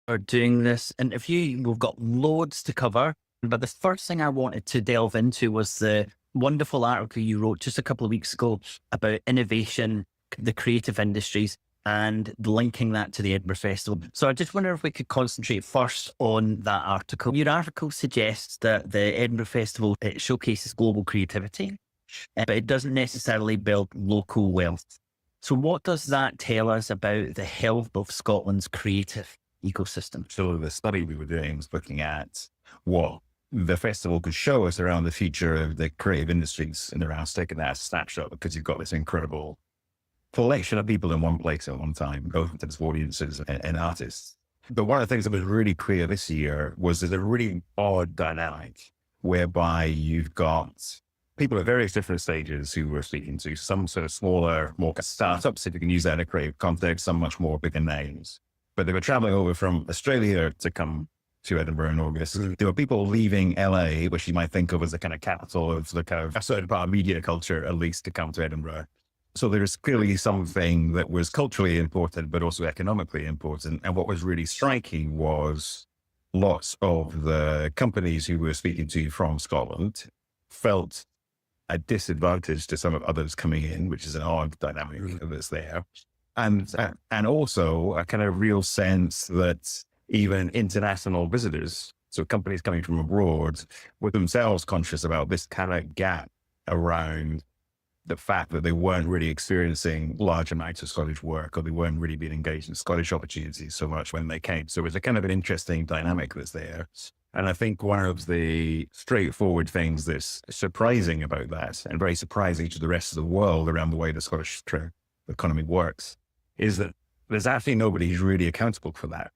are doing this interview. We've got loads to cover, but the first thing I wanted to delve into was the wonderful article you wrote just a couple of weeks ago about innovation, the creative industries, and linking that to the Edinburgh Festival. So I just wonder if we could concentrate first on that article. Your article suggests that the Edinburgh Festival, it showcases global creativity, but it doesn't necessarily build local wealth. So what does that tell us about the health of Scotland's creative ecosystem? So the study we were doing was looking at what the festival could show us around the future of the creative industries and around taking that snapshot, because you've got this incredible collection of people in one place at one time, both in terms of audiences and artists. But one of the things that was really clear this year was there's a really odd dynamic whereby you've got people at various different stages who we're speaking to, some sort of smaller, more startups, if you can use that in a creative context, some much more bigger names. But they were traveling over from Australia to come to Edinburgh in August. There were people leaving LA, which you might think of as the kind of capital of the kind of a certain part of media culture, at least, to come to Edinburgh. So there's clearly something that was culturally important, but also economically important. And what was really striking was lots of the companies who we were speaking to from Scotland felt a disadvantage to some of others coming in, which is an odd dynamic that's there. And also a kind of real sense that even international visitors, so companies coming from abroad, were themselves conscious about this kind of gap around the fact that they weren't really experiencing large amounts of Scottish work, or they weren't really being engaged in Scottish opportunities so much when they came. So it's a kind of an interesting dynamic that's there. And I think one of the straightforward things that's surprising about that, and very surprising to the rest of the world around the way the Scottish economy works, is that there's actually nobody who's really accountable for that.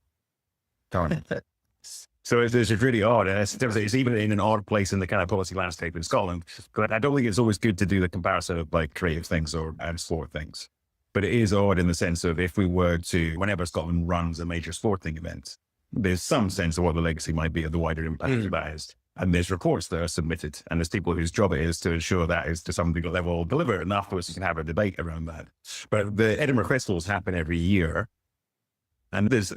So it's really odd. And it's even in an odd place in the kind of policy landscape in Scotland. But I don't think it's always good to do the comparison of like creative things and sport things. But it is odd in the sense of, if we were to, whenever Scotland runs a major sporting event, there's some sense of what the legacy might be of the wider impact of that is. And there's reports that are submitted, and there's people whose job it is to ensure that is to some degree level delivered, and afterwards you can have a debate around that. But the Edinburgh Festivals happen every year, and there's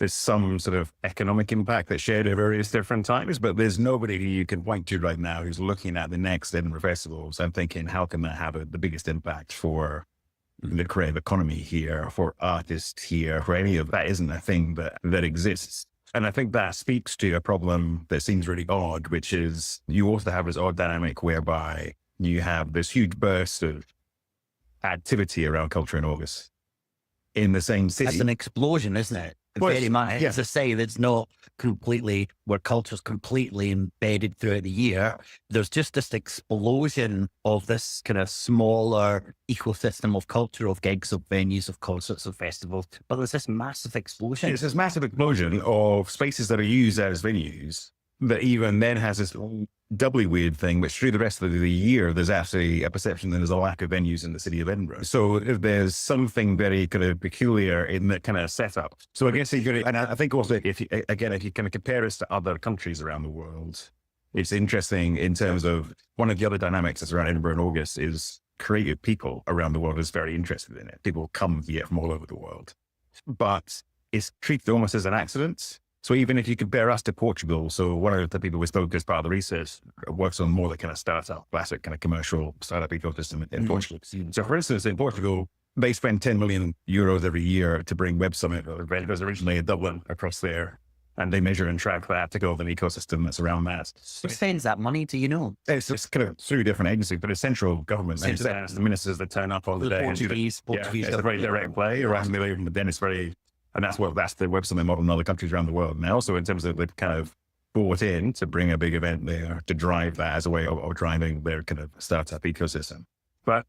some sort of economic impact that's shared at various different times, but there's nobody who you can point to right now who's looking at the next Edinburgh Festivals and thinking, how can that have the biggest impact for the creative economy here, for artists here, for any of that? Isn't a thing that exists. And I think that speaks to a problem that seems really odd, which is you also have this odd dynamic whereby you have this huge burst of activity around culture in August in the same city. It's an explosion, isn't it? Well, Very much. yeah. It's a say that's not completely, where culture's completely embedded throughout the year. There's just this explosion of this kind of smaller ecosystem of culture, of gigs, of venues, of concerts, of festivals. But there's this massive explosion. It's this massive explosion of spaces that are used as venues that even then has this doubly weird thing, which through the rest of the year, there's actually a perception that there's a lack of venues in the city of Edinburgh. So if there's something very kind of peculiar in that kind of setup. So I guess and I think also if you kind of compare us to other countries around the world, it's interesting in terms of one of the other dynamics that's around Edinburgh in August is creative people around the world is very interested in it. People come here from all over the world, but it's treated almost as an accident. So even if you compare us to Portugal, so one of the people we spoke to as part of the research works on more the kind of startup, classic kind of commercial startup ecosystem in Portugal. So for instance, in Portugal, they spend 10 million euros every year to bring Web Summit. It was originally in Dublin across there. And they measure and track that to build an ecosystem that's around that. Who spends that money, do you know? It's just kind of through different agencies, but it's central government. And it's the ministers that turn up on the day. Portuguese. It's a very direct play around million, but then it's very... And that's the Web Summit model in other countries around the world now. So in terms of they've kind of bought in to bring a big event there to drive that as a way of driving their kind of startup ecosystem. But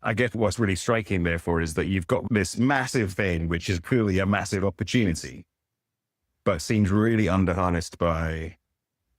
I guess what's really striking therefore is that you've got this massive thing, which is clearly a massive opportunity, but seems really underharnessed by,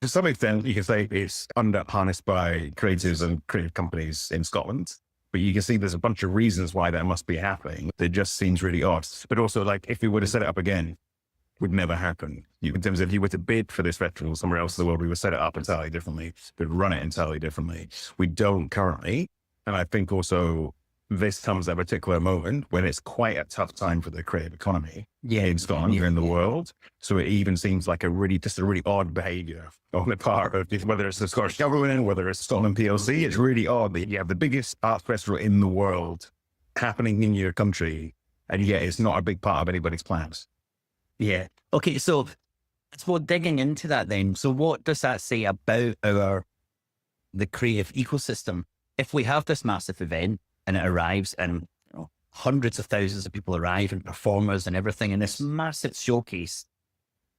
to some extent, you can say it's underharnessed by creatives and creative companies in Scotland. But you can see there's a bunch of reasons why that must be happening. It just seems really odd. But also, like, if we were to set it up again, it would never happen. In terms of if you were to bid for this festival somewhere else in the world, we would set it up entirely differently. We'd run it entirely differently. We don't currently. And I think also this comes at a particular moment when it's quite a tough time for the creative economy in Scotland Yeah. and in the world. So it even seems like just a really odd behaviour on the part of whether it's the Scottish government, whether it's Scotland PLC. It's really odd that you have the biggest art festival in the world happening in your country, and yet it's not a big part of anybody's plans. Yeah. Okay, so digging into that then. So what does that say about the creative ecosystem? If we have this massive event and it arrives and hundreds of thousands of people arrive and performers and everything in this massive showcase,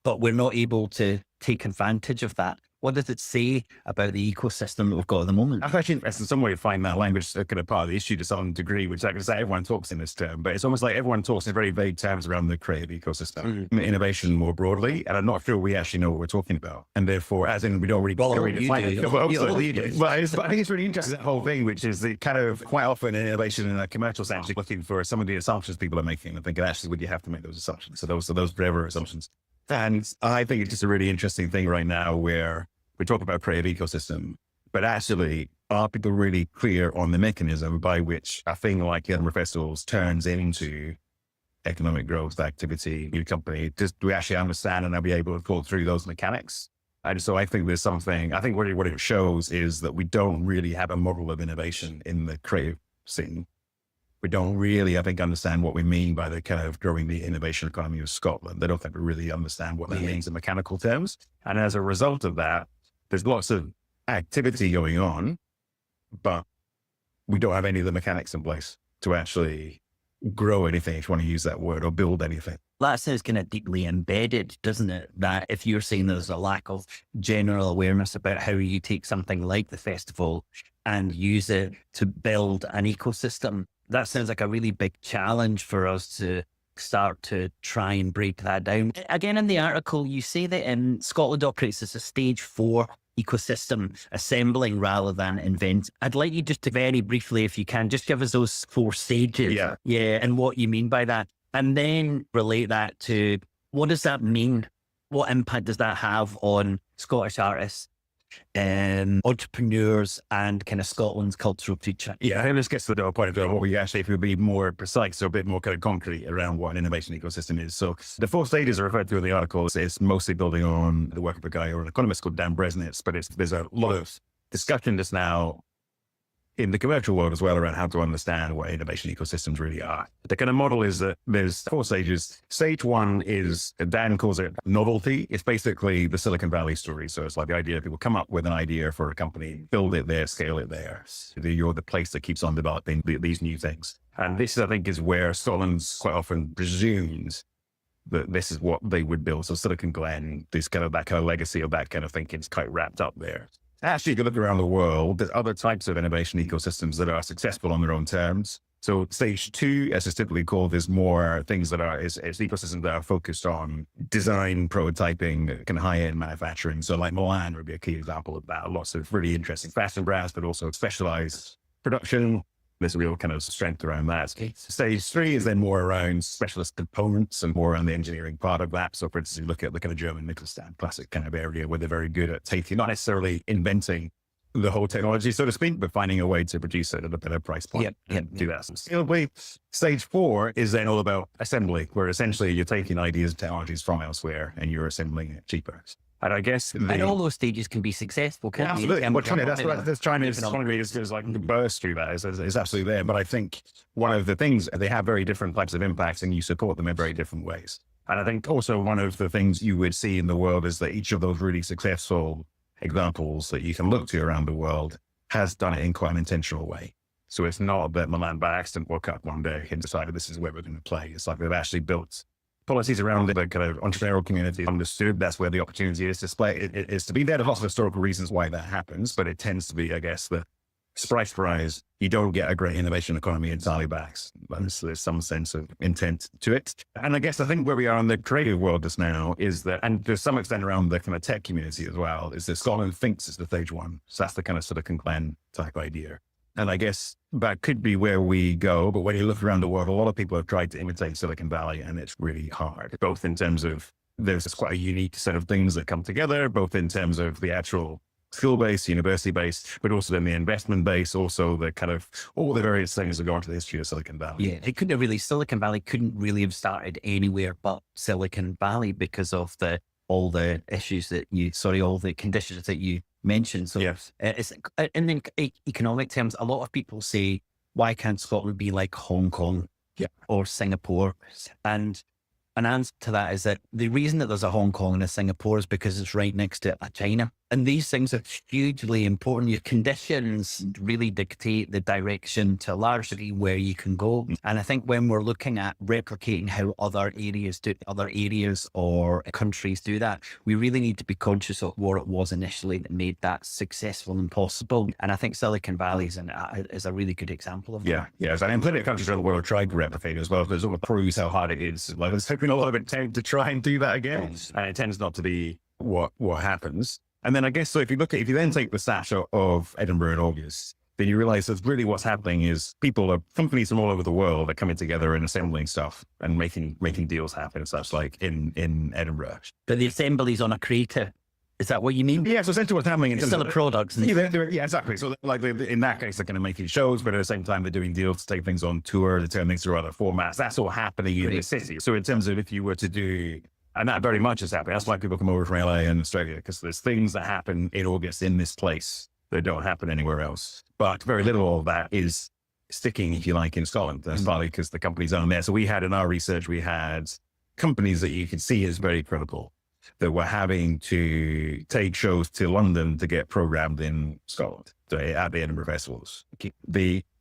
but we're not able to take advantage of that, what does it say about the ecosystem that we've got at the moment? I'm actually interested in some way to find that language kind of part of the issue to some degree, which I can say everyone talks in this term, but it's almost like everyone talks in very vague terms around the creative ecosystem, innovation more broadly. And I'm not sure we actually know what we're talking about. And therefore, as in, we don't really define it. But I think it's really interesting, that whole thing, which is the kind of quite often in innovation in a commercial sense, you're looking for some of the assumptions people are making and thinking, actually, would you have to make those assumptions? So those forever assumptions. And I think it's just a really interesting thing right now where we talk about creative ecosystem, but actually, are people really clear on the mechanism by which a thing like Edinburgh Festivals turns into economic growth, activity, new company? Do we actually understand and are we able to talk through those mechanics? And so I think there's something, I think what it shows is that we don't really have a model of innovation in the creative scene. We don't really, I think, understand what we mean by the kind of growing the innovation economy of Scotland. They don't think we really understand what that means in mechanical terms. And as a result of that, there's lots of activity going on, but we don't have any of the mechanics in place to actually grow anything, if you want to use that word, or build anything. That sounds kind of deeply embedded, doesn't it? That if you're saying there's a lack of general awareness about how you take something like the festival and use it to build an ecosystem, that sounds like a really big challenge for us to start to try and break that down. Again, in the article, you say that Scotland operates as a stage 4 ecosystem, assembling rather than invent. I'd like you just to very briefly, if you can, just give us those 4 stages. Yeah, and what you mean by that. And then relate that to, what does that mean? What impact does that have on Scottish artists, entrepreneurs, and kind of Scotland's cultural future? Yeah, I think this gets to the point of what we actually, if we be more precise or a bit more kind of concrete around what an innovation ecosystem is. So the 4 stages are referred to in the article. It's mostly building on the work of a guy or an economist called Dan Bresnitz, but there's a lot of discussion just now in the commercial world as well around how to understand what innovation ecosystems really are. The kind of model is that there's 4 stages. Stage 1 is, Dan calls it novelty. It's basically the Silicon Valley story. So it's like the idea people come up with an idea for a company, build it there, scale it there. You're the place that keeps on developing these new things. And this, I think, is where Scotland's quite often presumes that this is what they would build. So Silicon Glen, that kind of legacy of that kind of thinking is quite wrapped up there. Actually, if you look around the world, there's other types of innovation ecosystems that are successful on their own terms. So stage 2, as it's typically called, is more things that are, it's ecosystems that are focused on design, prototyping, kind of high-end manufacturing. So like Milan would be a key example of that. Lots of really interesting fashion brands, but also specialized production. There's a real kind of strength around that. Stage 3 is then more around specialist components and more on the engineering part of that. So for instance, you look at the kind of German Mittelstand classic kind of area where they're very good at taking, not necessarily inventing the whole technology, so to speak, but finding a way to produce it at a better price point and do that scalably. Stage 4 is then all about assembly, where essentially you're taking ideas and technologies from elsewhere and you're assembling it cheaper. And I guess and all those stages can be successful, can't they? Absolutely. Well, China's economy is like burst through that. It's absolutely there. But I think one of the things, they have very different types of impacts and you support them in very different ways. And I think also one of the things you would see in the world is that each of those really successful examples that you can look to around the world has done it in quite an intentional way. So it's not that Milan by accident woke up one day and decided this is where we're going to play. It's like they've actually built policies around the kind of entrepreneurial community, understood that's where the opportunity is to play. It is to be there. There's lots of historical reasons why that happens, but it tends to be, I guess, the surprise, you don't get a great innovation economy entirely by accident. There's some sense of intent to it. And I guess I think where we are in the creative world just now is that, and to some extent around the kind of tech community as well, is that Scotland thinks it's the stage 1. So that's the kind of Silicon Glen type idea. And I guess that could be where we go. But when you look around the world, a lot of people have tried to imitate Silicon Valley and it's really hard, both in terms of there's quite a unique set of things that come together, both in terms of the actual school base, university base, but also then the investment base, also the kind of all the various things that go into the history of Silicon Valley. Yeah, it couldn't have really, Silicon Valley couldn't really have started anywhere but Silicon Valley because of all the issues that all the conditions that you mentioned. So Yes. it's in economic terms, a lot of people say, why can't Scotland be like Hong Kong or Singapore? And an answer to that is that the reason that there's a Hong Kong and a Singapore is because it's right next to a China. And these things are hugely important. Your conditions really dictate the direction to a large degree where you can go. And I think when we're looking at replicating how other areas or countries do that, we really need to be conscious of what it was initially that made that successful and possible. And I think Silicon Valley is a really good example of that. Yes. And plenty of countries around the world tried to replicate it as well, but it sort of proves how hard it is. Like there's been a lot of intent to try and do that again. And it tends not to be what happens. And then I guess, so if you then take the snapshot of Edinburgh in August, then you realize that really what's happening is companies from all over the world are coming together and assembling stuff and making deals happen and such, like in Edinburgh. But the assembly's on a creator. Is that what you mean? Yeah, so essentially what's happening in it's still the products. Yeah, exactly. So like in that case, they're kind of making shows, but at the same time, they're doing deals to take things on tour, to turn things through other formats. That's all happening in the city. So in terms of if you were to do, and that very much is happening. That's why people come over from LA and Australia, because there's things that happen in August in this place that don't happen anywhere else. But very little of that is sticking, if you like, in Scotland. That's partly because the companies aren't there. So we had in our research, we had companies that you could see as very critical that were having to take shows to London to get programmed in Scotland, so at the Edinburgh Festivals.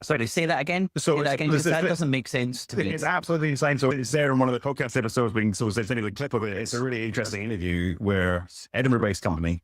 Sorry, say that again. So that doesn't make sense to me. It's absolutely insane. So it's there in one of the podcast episodes. So there's any clip of it. It's a really interesting interview where Edinburgh-based company,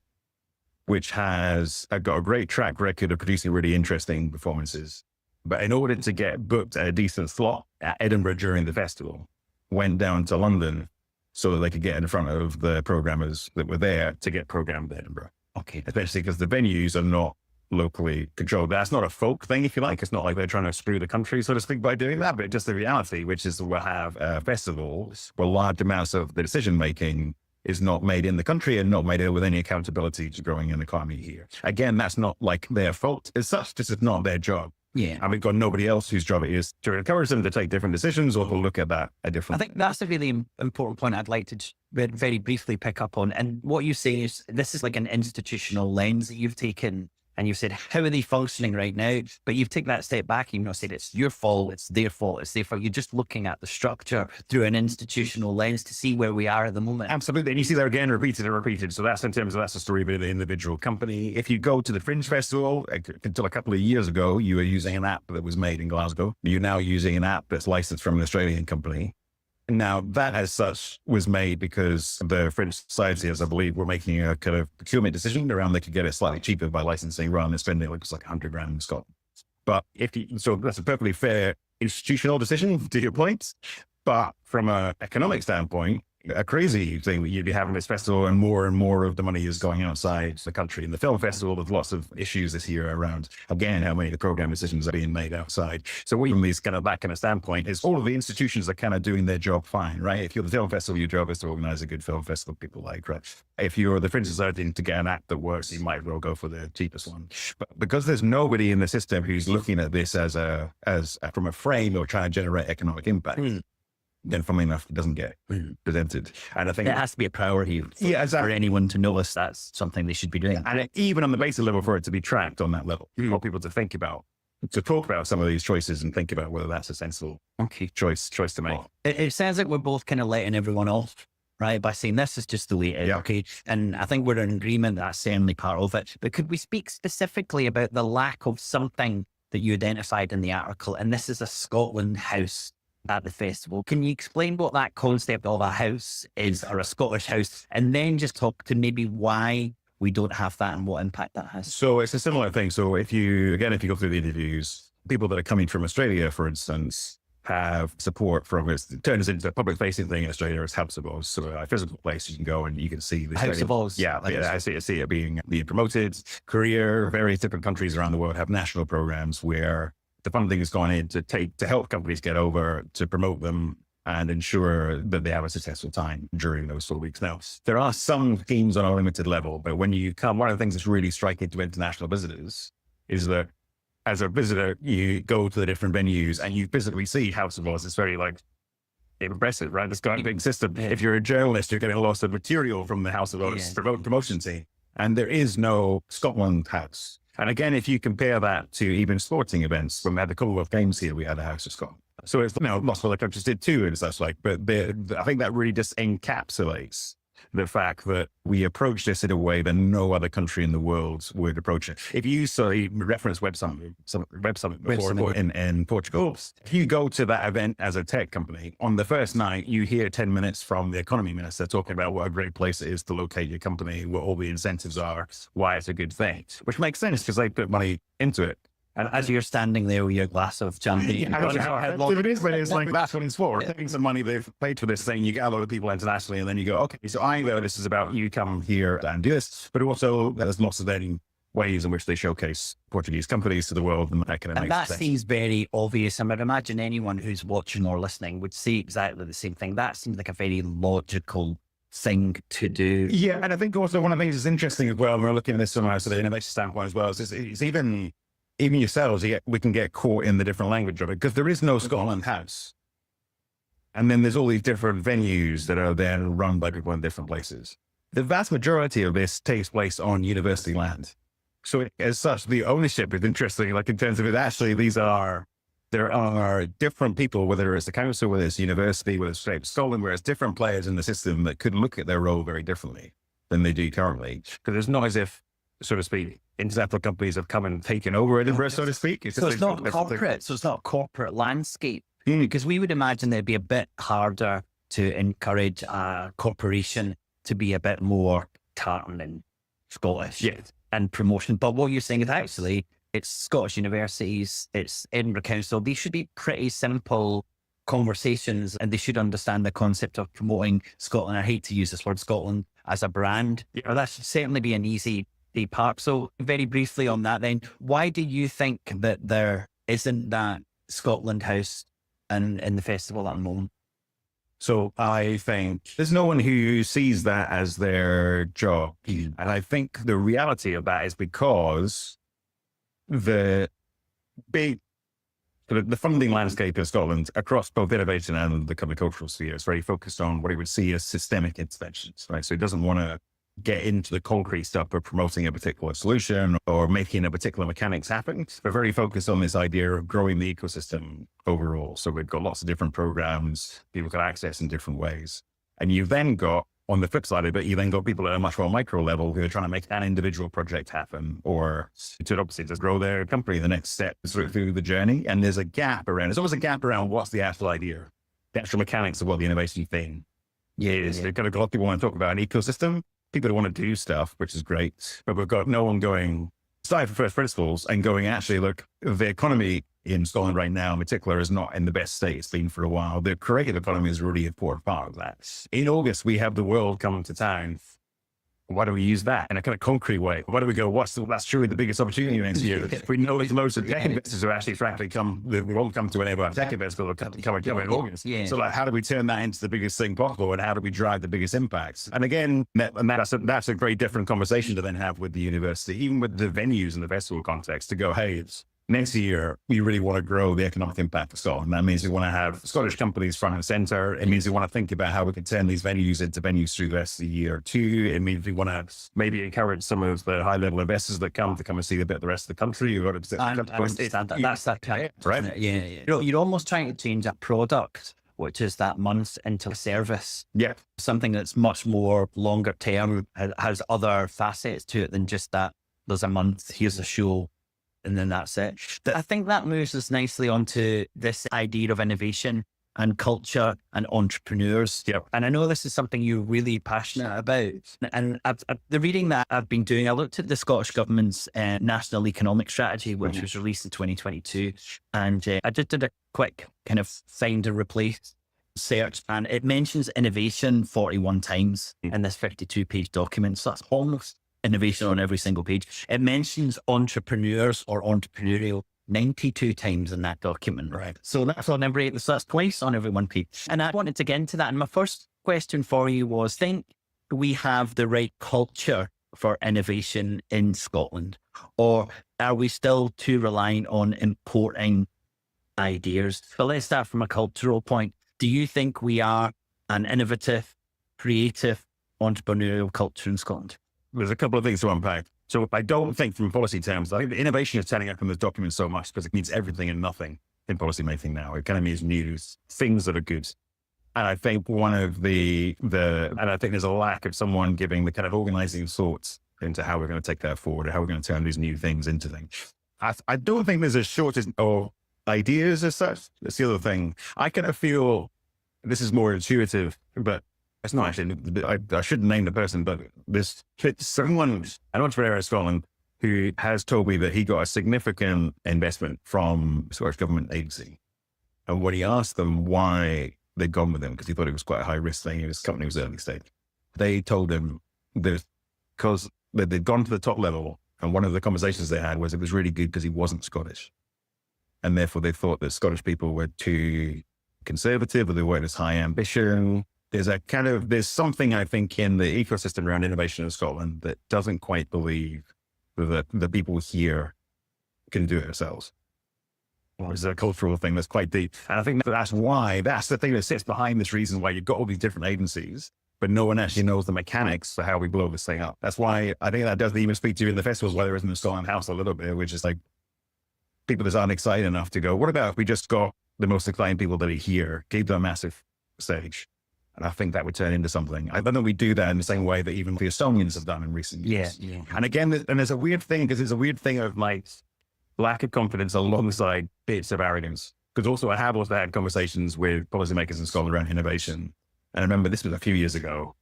which has got a great track record of producing really interesting performances, but in order to get booked at a decent slot at Edinburgh during the festival, went down to London so that they could get in front of the programmers that were there to get programmed at Edinburgh. Okay. Especially because the venues are not locally controlled. That's not a folk thing, if you like. It's not like they're trying to screw the country, so to speak, by doing that, but just the reality, which is we'll have festivals where large amounts of the decision-making is not made in the country and not made with any accountability to growing an economy here. Again, that's not like their fault as such. This is not their job. Yeah. And we've got nobody else whose job it is to encourage them to take different decisions or to look at that a different. I think that's a really important point I'd like to very briefly pick up on. And what you say is this is like an institutional lens that you've taken. And you've said, how are they functioning right now? But you've taken that step back and you've not said it's your fault, it's their fault, it's their fault. You're just looking at the structure through an institutional lens to see where we are at the moment. Absolutely. And you see that again, repeated and repeated. So that's in terms of, that's the story of the individual company. If you go to the Fringe Festival, until a couple of years ago, you were using an app that was made in Glasgow. You're now using an app that's licensed from an Australian company. Now, that as such was made because the French Society, as I believe, were making a kind of procurement decision around they could get it slightly cheaper by licensing rather than spending like 100 grand in Scotland. But so that's a perfectly fair institutional decision, to your point. But from an economic standpoint, a crazy thing that you'd be having this festival and more of the money is going outside the country. In the film festival, there's lots of issues this year around, again, how many of the program decisions are being made outside. So from these kind of that kind of standpoint is all of the institutions are kind of doing their job fine, right? If you're the film festival, your job is to organize a good film festival people like, right? If you're the Fringe Society to get an app that works, you might as well go for the cheapest one. But because there's nobody in the system who's looking at this as from a frame or trying to generate economic impact, then funnily enough, it doesn't get presented. And I think it has to be a priority for anyone to notice that's something they should be doing. And even on the basic level, for it to be tracked on that level, for people to think about, to talk about some of these choices and think about whether that's a sensible choice to make. It sounds like we're both kind of letting everyone off, right? By saying this is just the way it is, okay? And I think we're in agreement that's certainly part of it. But could we speak specifically about the lack of something that you identified in the article? And this is a Scotland house at the festival. Can you explain what that concept of a house is, or a Scottish house, and then just talk to maybe why we don't have that and what impact that has? So it's a similar thing. So if you go through the interviews, people that are coming from Australia, for instance, have support from it. Turns into a public facing thing in Australia as House of Oz. So a physical place you can go and you can see the House of Oz. Yeah, I see it being promoted. Korea, various different countries around the world have national programs where the funding has gone in to help companies get over, to promote them, and ensure that they have a successful time during those 4 weeks. Now, there are some schemes on a limited level, but when you come, one of the things that's really striking to international visitors is that as a visitor, you go to the different venues and you physically see House of Oz. It's very impressive, right? It's got a big system. If you're a journalist, you're getting lots of material from the House of Oz promotion team. And there is no Scotland House. And again, if you compare that to even sporting events, when we had the Commonwealth Games here, we had a House of Scotland. So it's, lots of other countries did too, and such but I think that really just encapsulates the fact that we approach this in a way that no other country in the world would approach it. If you reference Web Summit before in Portugal, if you go to that event as a tech company, on the first night, you hear 10 minutes from the economy minister talking about what a great place it is to locate your company, what all the incentives are, why it's a good thing, which makes sense because they put money into it. And as you're standing there with your glass of champagne, it is, but it's that's what it's for. Taking some money they've paid for this thing, you get a lot of people internationally, and then you go, okay, so either this is about you come here and do this, but also there's lots of then ways in which they showcase Portuguese companies to the world, and that kind of makes sense. That seems very obvious. I would imagine anyone who's watching or listening would see exactly the same thing. That seems like a very logical thing to do. Yeah, and I think also one of the things that's interesting as well, when we're looking at this from a sort of innovation standpoint as well, is it's even yourselves, we can get caught in the different language of it because there is no Scotland House. And then there's all these different venues that are then run by people in different places. The vast majority of this takes place on university land. So as such, the ownership is interesting, in terms of it, actually, there are different people, whether it's the council, whether it's university, whether it's State of Scotland, where it's different players in the system that could look at their role very differently than they do currently. Because it's not as if, so to speak, international companies have come and taken over Edinburgh, so to speak. So it's not corporate. So it's not a corporate landscape. Because we would imagine it'd be a bit harder to encourage a corporation to be a bit more tartan and Scottish and promotion. But what you're saying is actually it's Scottish universities, it's Edinburgh Council. These should be pretty simple conversations, and they should understand the concept of promoting Scotland. I hate to use this word Scotland as a brand. That should certainly be an easy part. So very briefly on that then, why do you think that there isn't that Scotland House in the festival at the moment? So I think there's no one who sees that as their job. And I think the reality of that is because the funding landscape in Scotland across both innovation and the cultural sphere is very focused on what it would see as systemic interventions, right? So it doesn't want to get into the concrete stuff of promoting a particular solution or making a particular mechanics happen. We're very focused on this idea of growing the ecosystem overall. So we've got lots of different programs people can access in different ways. And you've then got, on the flip side of it, you then got people at a much more micro level who are trying to make an individual project happen, or to obviously just grow their company the next step through the journey. And there's always a gap around what's the actual idea, the actual mechanics of what the innovation thing is. They've got a lot of people want to talk about an ecosystem. People who want to do stuff, which is great, but we've got no one starting from first principles and going, actually, look, the economy in Scotland right now in particular is not in the best state it's been for a while. The creative economy is a really important part of that. In August, we have the world coming to town. Why do we use that in a kind of concrete way? Why do we go, that's truly the biggest opportunity next year? We know there's loads of tech investors who actually frankly we won't come to any of our tech investors, will come in August. Yeah. So how do we turn that into the biggest thing possible, and how do we drive the biggest impacts? And again, that's a very different conversation to then have with the university, even with the venues in the festival context, to go, hey, next year, we really want to grow the economic impact of Scotland. That means we want to have Scottish companies front and center. It means we want to think about how we can turn these venues into venues through the rest of the year too. It means we want to maybe encourage some of the high level investors that come and see a bit of the rest of the country. I understand that. That's that type, right? Yeah. You're almost trying to change a product, which is that month into a service. Yeah. Something that's much more longer term, has other facets to it than just that there's a month, here's a show, and then that's it. I think that moves us nicely onto this idea of innovation and culture and entrepreneurs. Yep. And I know this is something you're really passionate about. And the reading that I've been doing, I looked at the Scottish Government's National Economic Strategy, which was released in 2022. And I just did a quick kind of find and replace search, and it mentions innovation 41 times in this 52-page document. So that's almost innovation on every single page. It mentions entrepreneurs or entrepreneurial 92 times in that document. Right. So that's on every, so that's twice on every one page. And I wanted to get into that. And my first question for you was, think we have the right culture for innovation in Scotland, or are we still too reliant on importing ideas? So let's start from a cultural point. Do you think we are an innovative, creative, entrepreneurial culture in Scotland? There's a couple of things to unpack. So I don't think from policy terms, I think the innovation is turning up in this document so much because it means everything and nothing in policy making now. It kind of means news, things that are good. And I think one of and I think there's a lack of someone giving the kind of organizing thoughts into how we're going to take that forward, or how we're going to turn these new things into things. I don't think there's a shortage of ideas as such. That's the other thing. I kind of feel, this is more intuitive, but it's not actually, I shouldn't name the person, but there's someone, an entrepreneur in Scotland, who has told me that he got a significant investment from a Scottish government agency. And when he asked them why they'd gone with him, because he thought it was quite a high risk thing, his company was early stage, they told him that because they'd gone to the top level, and one of the conversations they had was it was really good because he wasn't Scottish. And therefore they thought that Scottish people were too conservative, or they weren't as high ambition. There's something, I think, in the ecosystem around innovation in Scotland that doesn't quite believe that the people here can do it ourselves. It's a cultural thing that's quite deep. And I think that's the thing that sits behind this reason why you've got all these different agencies, but no one actually knows the mechanics for how we blow this thing up. That's why I think that doesn't even speak to you in the festivals, where there isn't a Scotland House a little bit, which is like, people that aren't excited enough to go, what about if we just got the most exciting people that are here, gave them a massive stage? And I think that would turn into something. I don't know we do that in the same way that even the Estonians have done in recent years. Yeah. And again, there's a weird thing, because there's a weird thing of like lack of confidence alongside bits of arrogance. Because also I have also had conversations with policymakers in Scotland around innovation. And I remember this was a few years ago,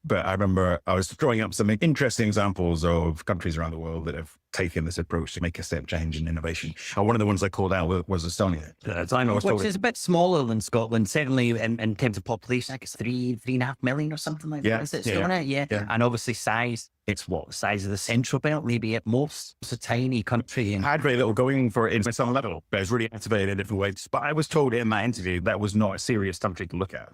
but I remember I was throwing up some interesting examples of countries around the world that have taken this approach to make a step change in innovation. And one of the ones I called out was Estonia. Which is a bit smaller than Scotland, certainly in terms of population. I guess 3.5 million or something like that. Is it Estonia? Yeah. And obviously size, it's what, the size of the Central Belt, maybe at most. It's a tiny country. And had very little going for it in some level, but it was really activated in different ways. But I was told in that interview that was not a serious country to look at.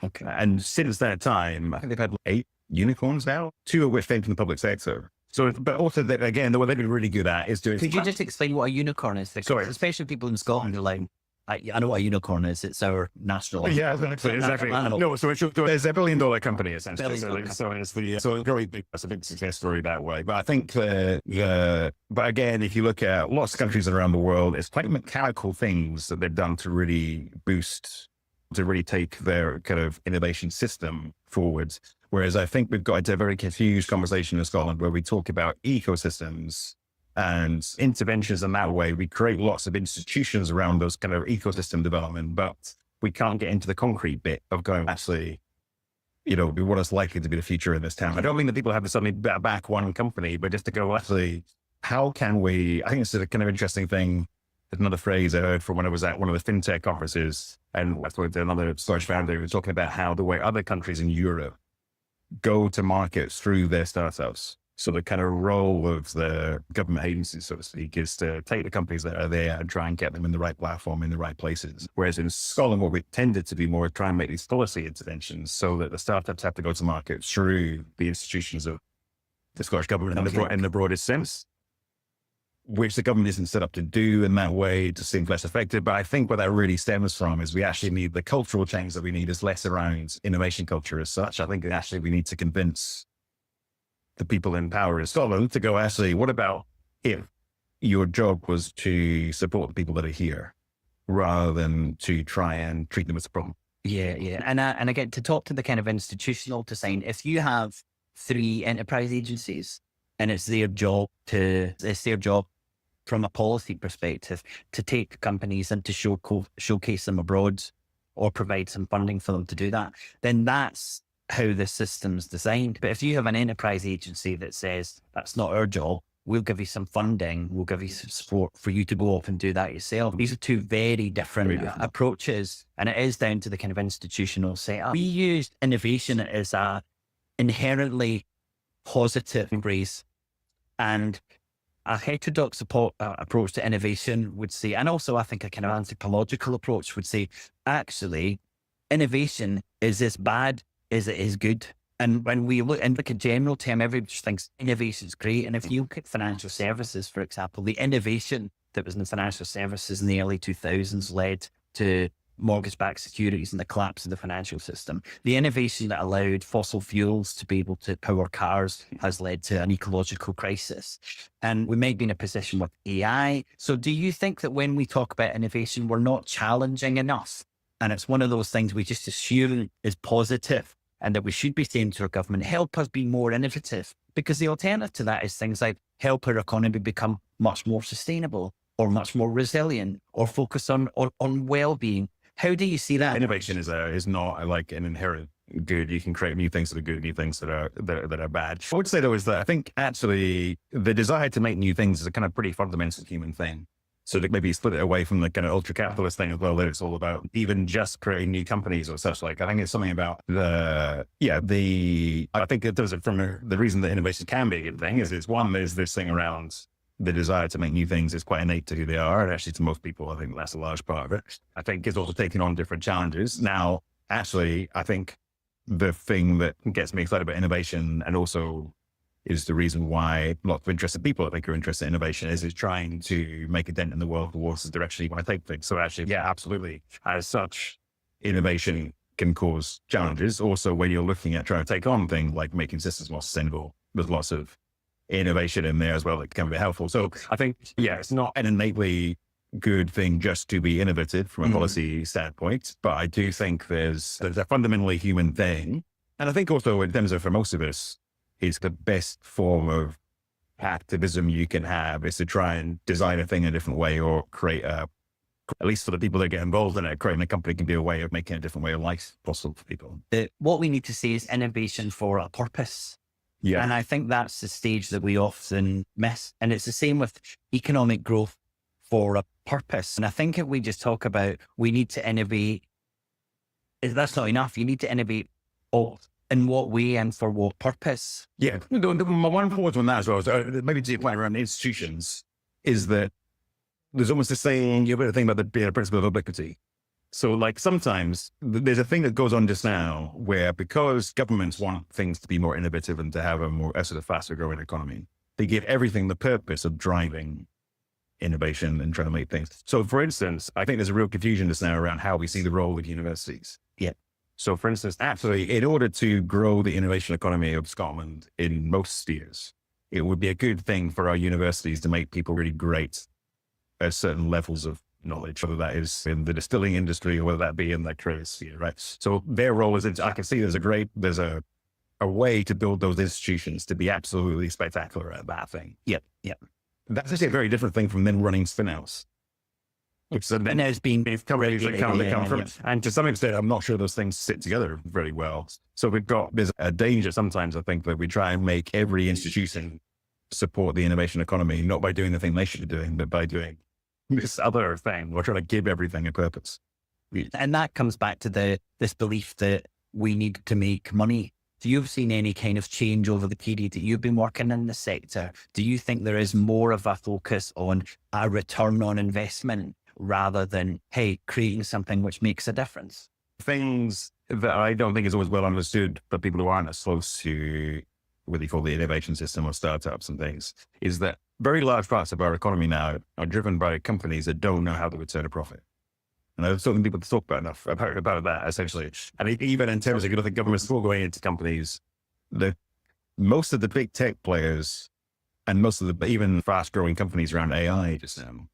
Okay. And since that time, I think they've had 8 unicorns now, 2 of which came from the public sector. So, but also that, again, what they've been really good at is doing. Could you just explain what a unicorn is? Sorry. Especially people in Scotland are like, I know what a unicorn is. It's our national. Yeah, exactly. Animal. No, so it's a $1 billion company essentially. Billion. So it's a very big, that's a big success story that way. But I think but again, if you look at lots of countries around the world, it's quite mechanical things that they've done to really take their kind of innovation system forwards. Whereas I think we've got into a very confused conversation in Scotland where we talk about ecosystems and interventions in that way. We create lots of institutions around those kind of ecosystem development, but we can't get into the concrete bit of going, actually, what is likely to be the future in this town. I don't mean that people have to suddenly back one company, but just to go, actually, how can we, I think it's a kind of interesting thing. There's another phrase I heard from when I was at one of the fintech conferences, and I was talking to another Scottish founder who was talking about how the way other countries in Europe go to market through their startups. So the kind of role of the government agencies, so to speak, is to take the companies that are there and try and get them in the right platform, in the right places. Whereas in Scotland, what we tended to be more try and make these policy interventions so that the startups have to go to market through the institutions of the Scottish government in the broadest sense, which the government isn't set up to do in that way to seem less effective. But I think what that really stems from is we actually need the cultural change that we need is less around innovation culture as such. I think actually we need to convince the people in power in Scotland to go, actually, what about if your job was to support the people that are here rather than to try and treat them as a problem? Yeah. And again, to talk to the kind of institutional design, if you have 3 enterprise agencies and it's their job from a policy perspective to take companies and to showcase them abroad or provide some funding for them to do that, then that's how the system's designed. But if you have an enterprise agency that says, that's not our job, we'll give you some funding, we'll give you some support for you to go off and do that yourself. These are 2 very different approaches, and it is down to the kind of institutional setup. We use innovation as a inherently positive phrase, and a heterodox approach to innovation would say, and also I think a kind of anthropological approach would say, actually, innovation is as bad as it is good. And when we look in like a general term, everybody just thinks innovation is great. And if you look at financial services, for example, the innovation that was in the financial services in the early 2000s led to mortgage-backed securities and the collapse of the financial system. The innovation that allowed fossil fuels to be able to power cars has led to an ecological crisis. And we might be in a position with AI. So do you think that when we talk about innovation, we're not challenging enough? And it's one of those things we just assume is positive and that we should be saying to our government, help us be more innovative? Because the alternative to that is things like help our economy become much more sustainable or much more resilient or focus on well-being. How do you see that? Innovation is not like an inherent good. You can create new things that are good, new things that are bad. I would say though is that I think actually the desire to make new things is a kind of pretty fundamental human thing. So to maybe split it away from the kind of ultra-capitalist thing as well, that it's all about even just creating new companies or such like. I think it's something about I think it does it from the reason that innovation can be a good thing is there's this thing around the desire to make new things is quite innate to who they are. And actually to most people, I think that's a large part of it. I think it's also taking on different challenges. Now, actually, I think the thing that gets me excited about innovation and also is the reason why lots of interested people, I think, are interested in innovation is trying to make a dent in the world towards the direction you want to take things. So actually, yeah, absolutely. As such, innovation can cause challenges. Also, when you're looking at trying to take on things like making systems more sustainable, there's lots of innovation in there as well that can be helpful. So I think, yeah, it's not an innately good thing just to be innovative from a policy standpoint, but I do think there's a fundamentally human thing. And I think also in terms of for most of us, it's the best form of activism you can have is to try and design a thing a different way or create at least for the people that get involved in it, creating a company can be a way of making a different way of life possible for people. What we need to see is innovation for a purpose. Yeah. And I think that's the stage that we often miss. And it's the same with economic growth for a purpose. And I think if we just talk about, we need to innovate, that's not enough. You need to innovate in what way and for what purpose. Yeah. My one thought on that as well, is, maybe to your point around institutions, is that there's almost the same, you're thing about the principle of obliquity. So like sometimes there's a thing that goes on just now where because governments want things to be more innovative and to have a sort of faster growing economy, they give everything the purpose of driving innovation and trying to make things. So for instance, I think there's a real confusion just now around how we see the role of universities. Yeah. So for instance, actually, in order to grow the innovation economy of Scotland in most spheres, it would be a good thing for our universities to make people really great at certain levels of knowledge, whether that is in the distilling industry or whether that be in the creative sphere, right? So their role is, I can see there's a way to build those institutions to be absolutely spectacular at that thing. Yep. Yep. That's actually a very different thing from then running spin-outs. Which then has been and to some extent, I'm not sure those things sit together very well. So there's a danger sometimes, I think, that we try and make every institution support the innovation economy, not by doing the thing they should be doing, but by doing this other thing. We're trying to give everything a purpose. And that comes back to this belief that we need to make money. Do you have seen any kind of change over the period that you've been working in the sector? Do you think there is more of a focus on a return on investment rather than, hey, creating something which makes a difference? Things that I don't think is always well understood by people who aren't as close to what they call the innovation system or startups and things is that very large parts of our economy now are driven by companies that don't know how to return a profit. And I don't think people talk about enough about that essentially. And even in terms of, you know, the government still going into companies, most of the big tech players and most of the even fast growing companies around AI just now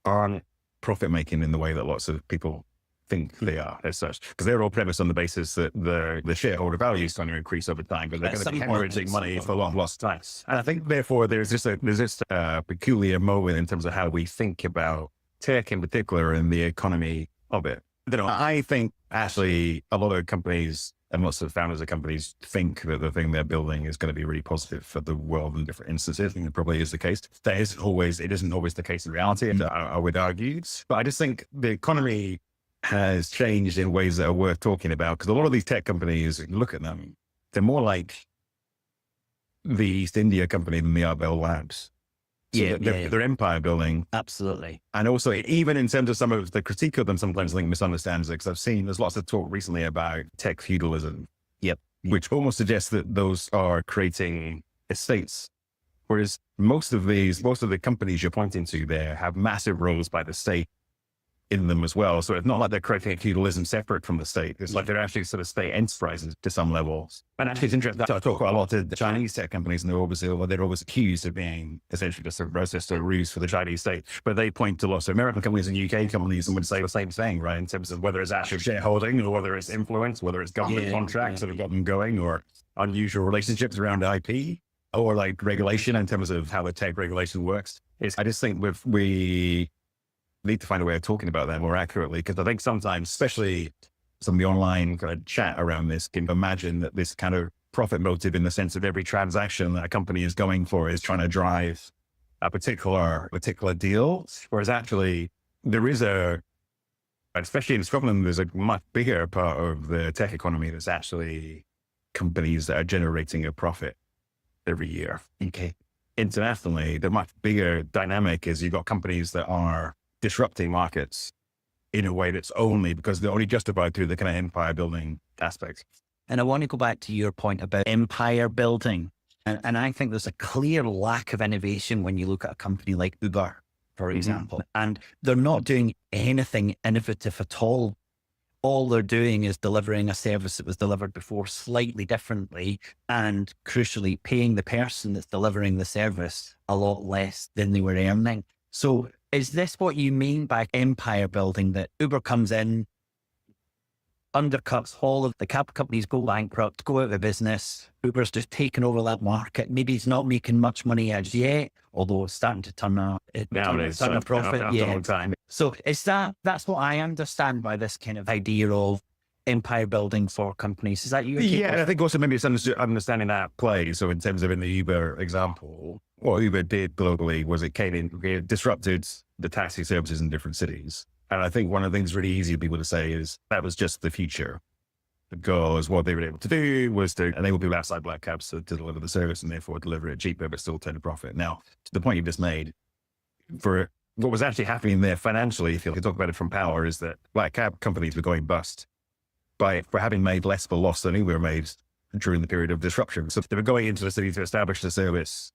aren't profit making in the way that lots of people think they are as such, because they're all premised on the basis that the shareholder value is going to increase over time, but they're going to be hemorrhaging money for long lost time. And I think therefore there's this peculiar moment in terms of how we think about tech in particular and the economy of it. I think actually a lot of companies and lots of founders of companies think that the thing they're building is going to be really positive for the world in different instances. I think that probably is the case. It isn't always the case in reality, I would argue. But I just think the economy has changed in ways that are worth talking about, because a lot of these tech companies, look at them, they're more like the East India Company than the are Bell Labs. Yeah, They're empire building. absolutely. And also, even in terms of some of the critique of them, sometimes I think misunderstands it, because I've seen there's lots of talk recently about tech feudalism. Yep. Which almost suggests that those are creating estates. Whereas most of the companies you're pointing to there have massive roles by the state in them as well. So it's not like they're creating a feudalism separate from the state. It's like they're actually sort of state enterprises to some level. And actually it's interesting. I talk quite a lot to the Chinese tech companies, and they're always accused of being essentially just a process to ruse for the Chinese state. But they point to lots of American companies and UK companies and would say the same thing, right? In terms of whether it's actual shareholding or whether it's influence, whether it's government contracts that have got them going, or unusual relationships around IP, or like regulation in terms of how the tech regulation works. I just think we need to find a way of talking about that more accurately, because I think sometimes, especially some of the online kind of chat around this, can imagine that this kind of profit motive, in the sense of every transaction that a company is going for is trying to drive a particular deal. Whereas actually there is especially in Scotland, there's a much bigger part of the tech economy that's actually companies that are generating a profit every year. Okay. Internationally, the much bigger dynamic is you've got companies that are disrupting markets in a way that's only because they're only justified through the kind of empire building aspects. And I want to go back to your point about empire building. And I think there's a clear lack of innovation when you look at a company like Uber, for example, and they're not doing anything innovative at all. All they're doing is delivering a service that was delivered before slightly differently, and crucially paying the person that's delivering the service a lot less than they were earning. So is this what you mean by empire building, that Uber comes in, undercuts all of the cab companies, go bankrupt, go out of business, Uber's just taken over that market. Maybe it's not making much money as yet, although it's starting to turn a profit. Time. So is that's what I understand by this kind of idea of empire building for companies. Is that you? Yeah, and I think also maybe it's understanding that play. So in terms of in the Uber example, what Uber did globally was it disrupted the taxi services in different cities. And I think one of the things really easy for people to say is that was just the future, because what they were able to do was to enable people outside black cabs to deliver the service, and therefore deliver it cheaper, but still turn a profit. Now, to the point you've just made, for what was actually happening there financially, if you talk about it from power, is that black cab companies were going bust for having made less of a loss than Uber made during the period of disruption. So they were going into the city to establish the service.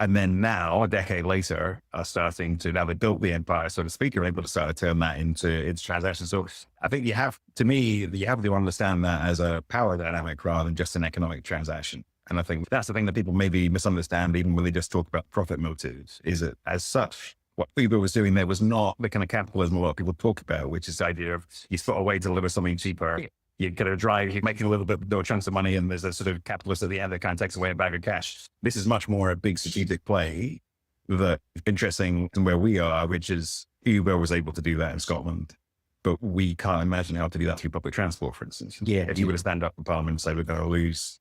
And then now, a decade later, are starting to, now they built the empire, so to speak, are able to start to turn that into transactions. So I think you have to understand that as a power dynamic rather than just an economic transaction. And I think that's the thing that people maybe misunderstand, even when they just talk about profit motives, is that as such, what Uber was doing there was not the kind of capitalism a lot of people talk about, which is the idea of you spot a way to deliver something cheaper. You're going to drive, you're making a little bit, no chunks of money, and there's a sort of capitalist at the end that kind of takes away a bag of cash. This is much more a big strategic play that is interesting in where we are, which is Uber was able to do that in Scotland, but we can't imagine how to do that through public transport, for instance. Yeah. If you were to stand up in Parliament and say we're going to lose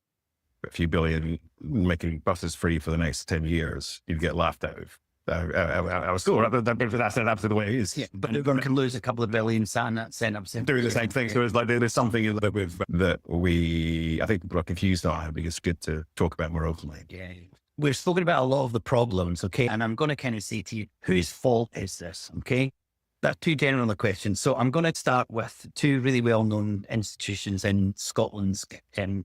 a few billion making buses free for the next 10 years, you'd get laughed out of. I was cool. That's absolutely the way it is. Yeah, but Uber can lose a couple of billion doing the same thing. So it's like there's something that I think people are confused on. I think it's good to talk about more openly. Yeah. We've spoken about a lot of the problems, okay? And I'm going to kind of say to you, whose fault is this, okay? That's too general a question. So I'm going to start with two really well-known institutions in Scotland's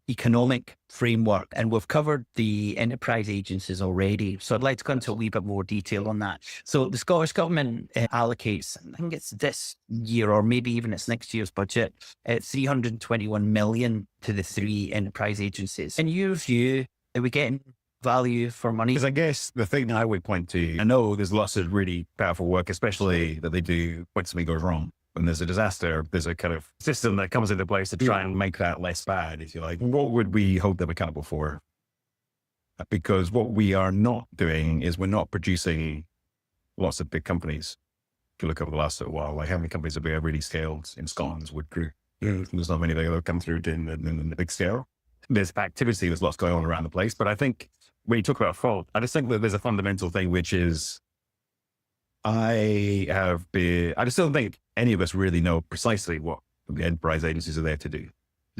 economic framework. And we've covered the enterprise agencies already. So I'd like to go into a wee bit more detail on that. So the Scottish Government allocates, I think it's this year or maybe even it's next year's budget, 321 million to the three enterprise agencies. In your view, are we getting value for money? Because I guess the thing I would point to, I know there's lots of really powerful work, especially that they do when something goes wrong. When there's a disaster, there's a kind of system that comes into place to try and make that less bad, if you like. What would we hold them accountable for? Because what we are not doing is we're not producing lots of big companies. If you look over the last little while, like how many companies have we really scaled in Scotland's Wood Group? There's not many that have come through in the big scale. There's activity, there's lots going on around the place. But I think when you talk about fault, I just think that there's a fundamental thing, which is I just don't think any of us really know precisely what the enterprise agencies are there to do.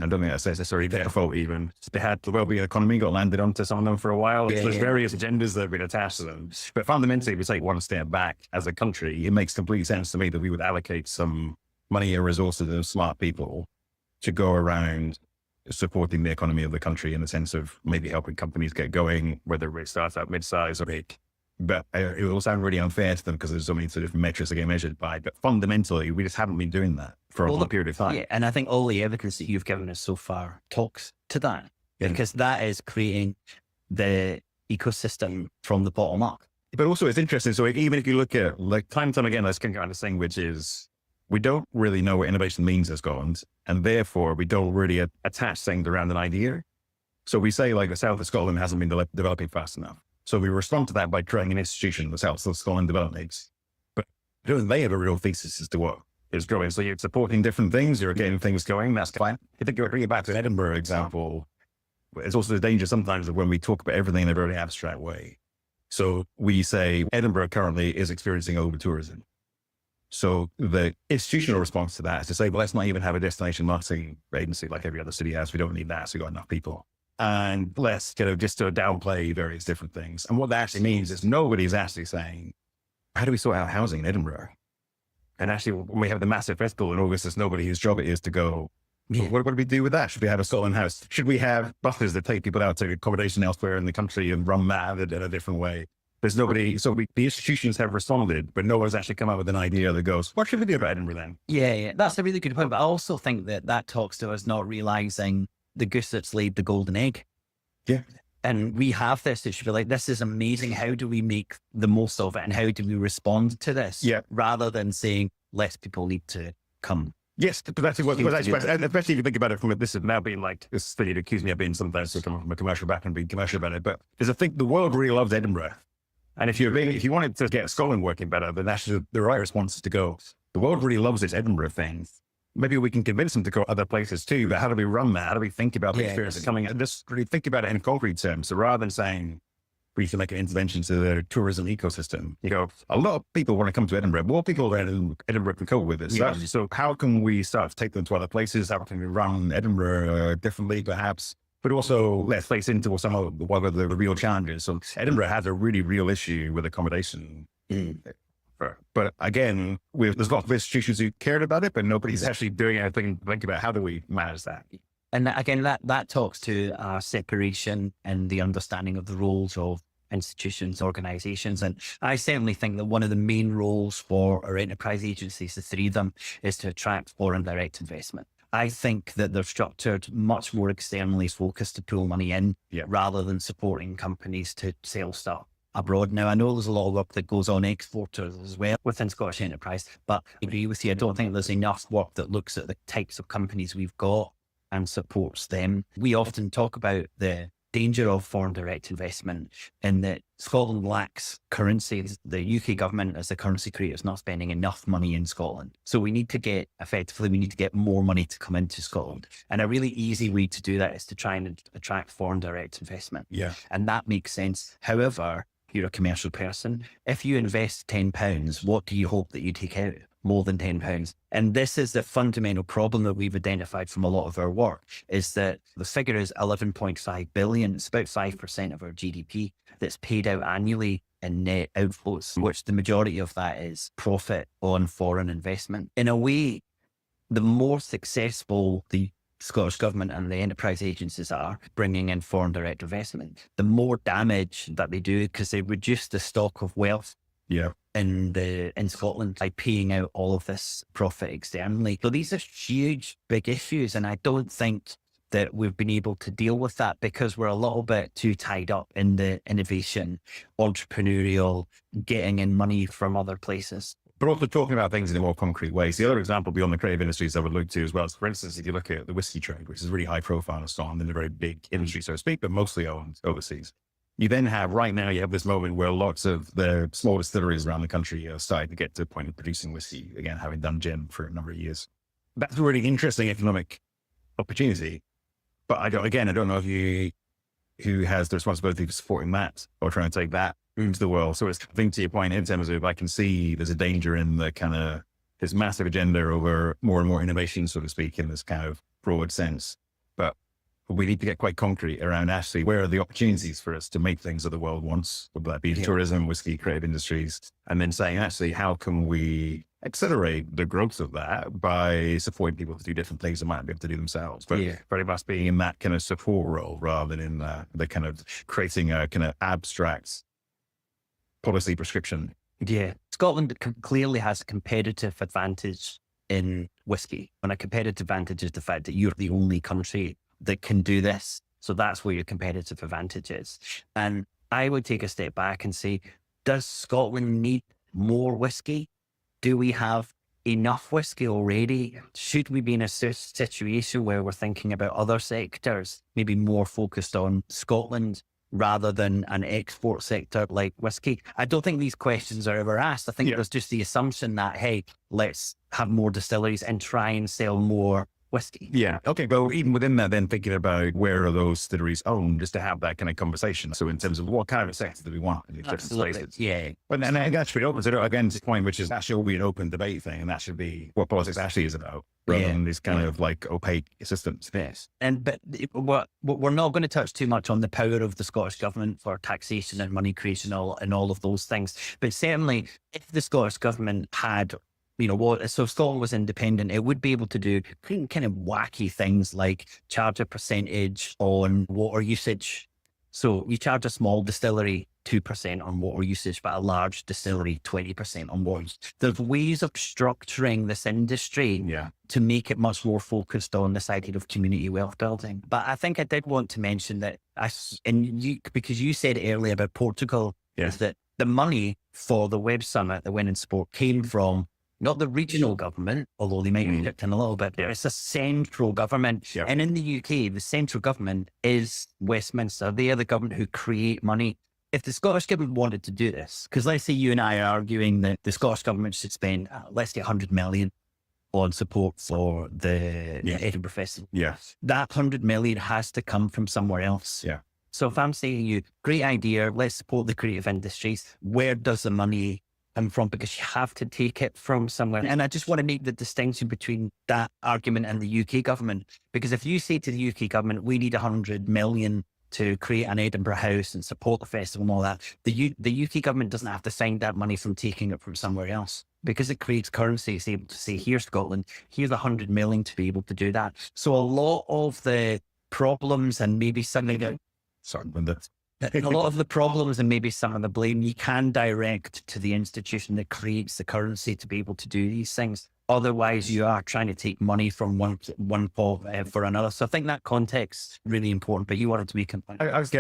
I don't think that's necessarily their fault even. They had the well-being economy got landed onto some of them for a while. There's various agendas that have been attached to them. But fundamentally, if we take one step back as a country, it makes complete sense to me that we would allocate some money and resources and smart people to go around supporting the economy of the country in the sense of maybe helping companies get going, whether it starts out mid-size or big. But it will sound really unfair to them because there's so many sort of metrics that get measured by. But fundamentally, we just haven't been doing that for a long period of time. Yeah, and I think all the evidence that you've given us so far talks to that, because that is creating the ecosystem from the bottom up. But also it's interesting. So even if you look at like time and time again, let's come around this thing, which is we don't really know what innovation means as Scotland, and therefore we don't really attach things around an idea. So we say like the south of Scotland hasn't been developing fast enough. So we respond to that by creating an institution that helps the Scotland development. But don't they have a real thesis as to what is growing? So you're supporting different things, you're getting things going, that's fine. I think you're bringing it back to an Edinburgh example. It's also the danger sometimes of when we talk about everything in a very abstract way. So we say Edinburgh currently is experiencing over-tourism. So the institutional response to that is to say, well, let's not even have a destination marketing agency like every other city has. We don't need that. So we've got enough people. And let's just to downplay various different things. And what that actually means is nobody's actually saying, how do we sort out housing in Edinburgh? And actually, when we have the massive festival in August, there's nobody whose job it is to go, what do we do with that? Should we have a Scotland House? Should we have buses that take people out to accommodation elsewhere in the country and run that in a different way? There's nobody. So the institutions have responded, but no one's actually come up with an idea that goes, what should we do about Edinburgh then? Yeah, that's a really good point. But I also think that talks to us not realizing the goose that's laid the golden egg. Yeah. And we have this. It should be like, this is amazing. How do we make the most of it? And how do we respond to this? Yeah. Rather than saying, less people need to come. Yes, but that's what, and especially if you think about it from this is now being like, this thing you'd accuse me of being sometimes coming from a commercial background, being commercial about it. But there's a thing, the world really loves Edinburgh. And if you wanted to get Scotland working better, then that's the right response is to go, the world really loves this Edinburgh thing. Maybe we can convince them to go other places too, but how do we run that? How do we think about the experience of coming and just really think about it in concrete terms? So rather than saying we can make an intervention to the tourism ecosystem, you go, a lot of people want to come to Edinburgh. More people around Edinburgh can cope with it. So how can we start to take them to other places? How can we run Edinburgh differently perhaps? But also let's face into what are the real challenges. So Edinburgh has a really real issue with accommodation. But again, there's lots of institutions who cared about it, but nobody's actually doing anything to think about how do we manage that. And again, that talks to separation and the understanding of the roles of institutions, organizations. And I certainly think that one of the main roles for our enterprise agencies, the three of them, is to attract foreign direct investment. I think that they're structured much more externally focused to pull money in rather than supporting companies to sell stuff abroad. Now, I know there's a lot of work that goes on exporters as well within Scottish Enterprise, but I agree with you. I don't think there's enough work that looks at the types of companies we've got and supports them. We often talk about the danger of foreign direct investment in that Scotland lacks currency. The UK government as the currency creator is not spending enough money in Scotland. So we need to get more money to come into Scotland. And a really easy way to do that is to try and attract foreign direct investment. Yeah. And that makes sense. However, you're a commercial person. If you invest £10, what do you hope that you take out? More than £10. And this is the fundamental problem that we've identified from a lot of our work, is that the figure is 11.5 billion. It's about 5% of our GDP that's paid out annually in net outflows, which the majority of that is profit on foreign investment. In a way, the more successful the Scottish Government and the enterprise agencies are bringing in foreign direct investment, the more damage that they do, because they reduce the stock of wealth in Scotland by paying out all of this profit externally. So these are huge, big issues. And I don't think that we've been able to deal with that because we're a little bit too tied up in the innovation, entrepreneurial, getting in money from other places. But also talking about things in a more concrete way. So the other example beyond the creative industries I would look to as well is, for instance, if you look at the whiskey trade, which is really high profile in Scotland and a very big industry, so to speak, but mostly owned overseas. You then have, right now, you have this moment where lots of the small distilleries around the country are starting to get to the point of producing whiskey, again, having done gin for a number of years. That's a really interesting economic opportunity. But I don't know who has the responsibility for supporting that or trying to take that into the world. So it's, I think to your point in terms of, I can see there's a danger in the kind of this massive agenda over more and more innovation, so to speak, in this kind of broad sense. but we need to get quite concrete around actually where are the opportunities for us to make things that the world wants, whether that be tourism, whiskey, creative industries, and then saying actually how can we accelerate the growth of that by supporting people to do different things they might be able to do themselves, but very much being in that kind of support role rather than in the kind of creating a kind of abstract policy prescription. Yeah. Scotland clearly has a competitive advantage in whiskey. And a competitive advantage is the fact that you're the only country that can do this. So that's where your competitive advantage is. And I would take a step back and say, does Scotland need more whiskey? Do we have enough whiskey already? Should we be in a situation where we're thinking about other sectors, maybe more focused on Scotland rather than an export sector like whiskey? I don't think these questions are ever asked. I think there's just the assumption that, hey, let's have more distilleries and try and sell more whiskey. Yeah. Okay. Well, even within that, then thinking about where are those distilleries owned, just to have that kind of conversation. So in terms of what kind of sector do we want in these different spaces? Yeah. But and that should be open to, again, to the point, which is that should be an open debate thing. And that should be what politics actually is about, rather than this kind of like opaque systems. Yes. But we're not going to touch too much on the power of the Scottish government for taxation and money creation and all of those things. But certainly if the Scottish government had, so if Scotland was independent, it would be able to do kind of wacky things like charge a percentage on water usage. So you charge a small distillery 2% on water usage, but a large distillery 20% on water usage. There's ways of structuring this industry to make it much more focused on this idea of community wealth building. But I think I did want to mention that, because you said earlier about Portugal, is that the money for the Web Summit, the Win in Sport, came from not the regional government, although they might have dipped in a little bit. It's a central government. And in the UK, the central government is Westminster. They are the government who create money. If the Scottish government wanted to do this, because let's say you and I are arguing that the Scottish government should spend, let's say 100 million on support for the Edinburgh Festival. Yes. That 100 million has to come from somewhere else. Yeah. So if I'm saying you, great idea, let's support the creative industries, where does the money come from? Because you have to take it from somewhere. And I just want to make the distinction between that argument and the UK government. Because if you say to the UK government, we need 100 million to create an Edinburgh house and support the festival and all that, the UK government doesn't have to find that money from taking it from somewhere else. Because it creates currency, it's able to say, here's Scotland, here's 100 million to be able to do that. So a lot of the problems and maybe something a lot of the problems and maybe some of the blame you can direct to the institution that creates the currency to be able to do these things. Otherwise, you are trying to take money from one pot for another. So I think that context is really important, but you wanted to make a point. There's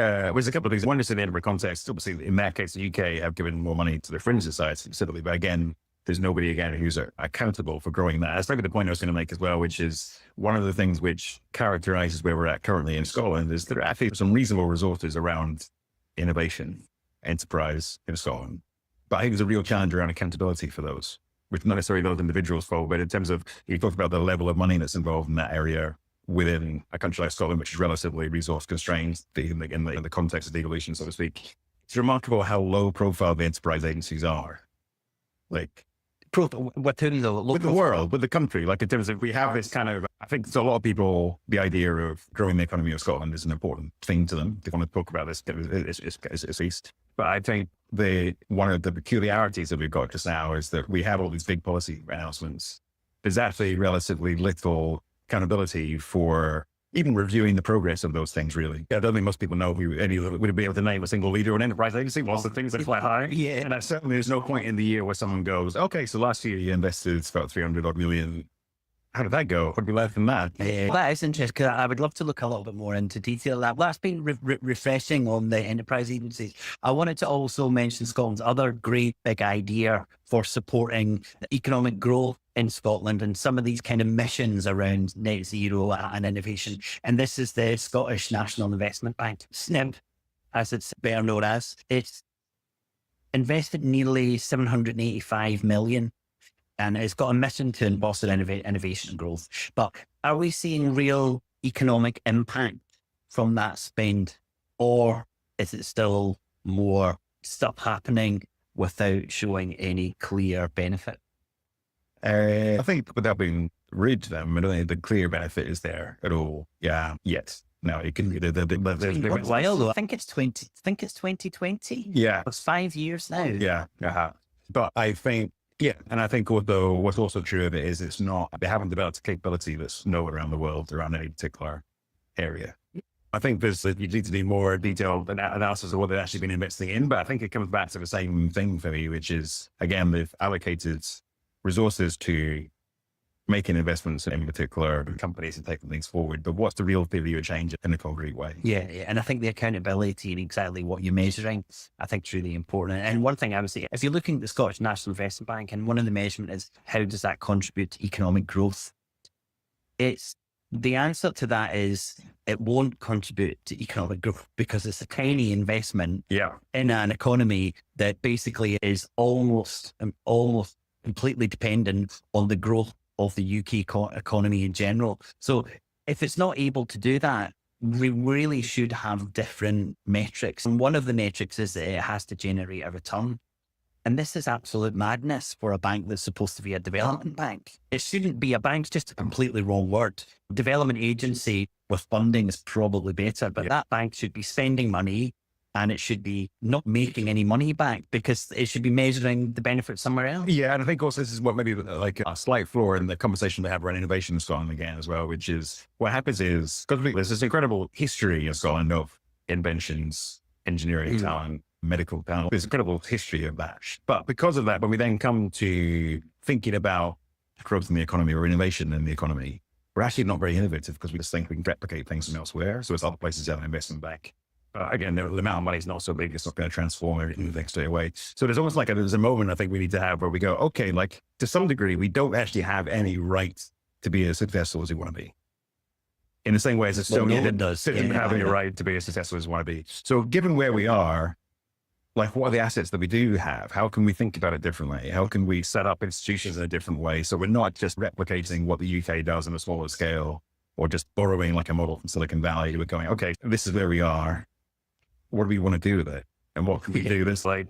a couple of things. One is in the Edinburgh context. Obviously, in that case, the UK have given more money to the fringe society specifically, but again, there's nobody again who's accountable for growing that. That's maybe the point I was going to make as well, which is one of the things which characterizes where we're at currently in Scotland is there are actually some reasonable resources around innovation, enterprise in Scotland. But I think there's a real challenge around accountability for those, which not necessarily those individuals fall, but in terms of, you talked about the level of money that's involved in that area within a country like Scotland, which is relatively resource constrained in the context of devolution, so to speak. It's remarkable how low profile the enterprise agencies are. Like, within with the world, with the country, like in terms of, we have this kind of, I think to a lot of people, the idea of growing the economy of Scotland is an important thing to them. They want to talk about this, it's east. But I think one of the peculiarities that we've got just now is that we have all these big policy announcements. There's actually relatively little accountability for even reviewing the progress of those things, really. I don't think most people know would be able to name a single leader or an enterprise agency. Lots of things that fly high. Yeah. And certainly there's no point in the year where someone goes, okay, so last year you invested about 300 odd million. How did that go? What would be left from that? That is interesting, because I would love to look a little bit more into detail. That's been refreshing on the enterprise agencies. I wanted to also mention Scotland's other great big idea for supporting economic growth in Scotland and some of these kind of missions around net zero and innovation. And this is the Scottish National Investment Bank, SNIB, as it's better known as. It's invested nearly 785 million. And it's got a mission to foster innovation and growth. But are we seeing real economic impact from that spend? Or is it still more stuff happening without showing any clear benefit? I think without being read them. I don't think the clear benefit is there at all. Yeah, yet. No, it can be It's while though. I think it's 2020. Yeah. It's 5 years now. Yeah. But I think, and I think although what's also true of it is they haven't developed a capability that's known around the world around any particular area. I think you need to do more detailed analysis of what they've actually been investing in, but I think it comes back to the same thing for me, which is, again, they've allocated resources to making investments in particular companies and taking things forward. But what's the real value of change in a concrete way? Yeah. And I think the accountability and exactly what you're measuring, I think is really important. And one thing I would say, if you're looking at the Scottish National Investment Bank, and one of the measurement is how does that contribute to economic growth? The answer to that is it won't contribute to economic growth because it's a tiny investment in an economy that basically is almost completely dependent on the growth of the UK economy in general. So if it's not able to do that, we really should have different metrics. And one of the metrics is that it has to generate a return. And this is absolute madness for a bank that's supposed to be a development bank. It shouldn't be a bank, it's just a completely wrong word. Development agency with funding is probably better, but that bank should be spending money and it should be not making any money back because it should be measuring the benefit somewhere else. Yeah, and I think also this is what maybe like a slight flaw in the conversation they have around innovation in Scotland again as well, which is what happens is, because there's this incredible history in Scotland of inventions, engineering talent, medical talent. There's incredible history of that. But because of that, when we then come to thinking about growth in the economy or innovation in the economy, we're actually not very innovative because we just think we can replicate things from elsewhere. So it's other places have an investment bank. Again, the amount of money is not so big, it's not going to transform everything straight away. So there's almost like there's a moment I think we need to have where we go, okay, like to some degree, we don't actually have any right to be as successful as we want to be. In the same way as Estonia didn't have any right to be as successful as we want to be. So given where we are, like what are the assets that we do have? How can we think about it differently? How can we set up institutions in a different way? So we're not just replicating what the UK does on a smaller scale or just borrowing like a model from Silicon Valley. We're going, okay, this is where we are. What do we want to do with it? And what can we do that's like